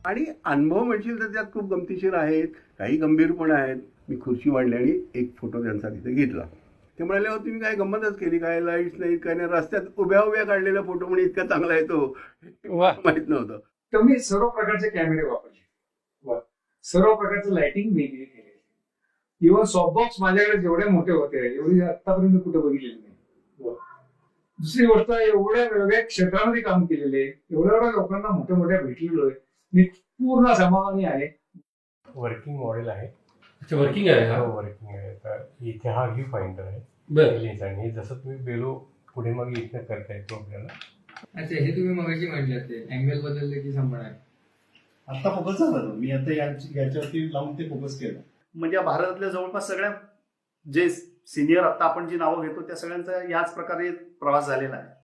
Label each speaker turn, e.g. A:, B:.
A: आणि अनुभव म्हणशील तर त्यात खूप गमतीशीर आहेत, काही गंभीर पण आहेत. मी खुर्ची मांडली आणि एक फोटो त्यांचा तिथे घेतला. ते म्हणाले, हो तुम्ही काय गंमतच केली, काय लाईट्स नाही काय नाही, रस्त्यात उभ्या उभ्या काढलेला फोटो म्हणजे इतका चांगला येतो माहित नव्हतं.
B: तर मी सर्व प्रकारचे कॅमेरे वापरले, सर्व प्रकारचं लाइटिंग वेगळी केली. इव्हन सॉफ्टबॉक्स माझ्याकडे जेवढे मोठे होते एवढी आतापर्यंत कुठे बघितलेली नाही. दुसरी गोष्ट, एवढ्या वेगवेगळ्या क्षेत्रामध्ये काम केलेले, एवढ्या लोकांना मोठ्या मोठ्या भेटलेलो आहे, मी पूर्ण समाधानी आहे.
C: वर्किंग मॉडेल आहे.
D: अच्छा, वर्किंग आहे हा.
C: वर्किंग आहे. तर इथे हा व्ह्यू फाइंडर आहे
D: बरं.
C: लेन्स, आणि जसं तुम्ही बेलो पुढे मग इथनं करता येतो आपल्याला.
E: अच्छा, हे तुम्ही मगाशी म्हटलं ते अँगल बदलले की संपणार.
F: आता फोकस झाला तो, मी आता याच्यावरती लावून ते फोकस केलं. म्हणजे भारतातल्या जवळपास सगळ्या जे सिनियर आता आपण जी नावं घेतो त्या सगळ्यांचा याच प्रकारे प्रवास झालेला आहे.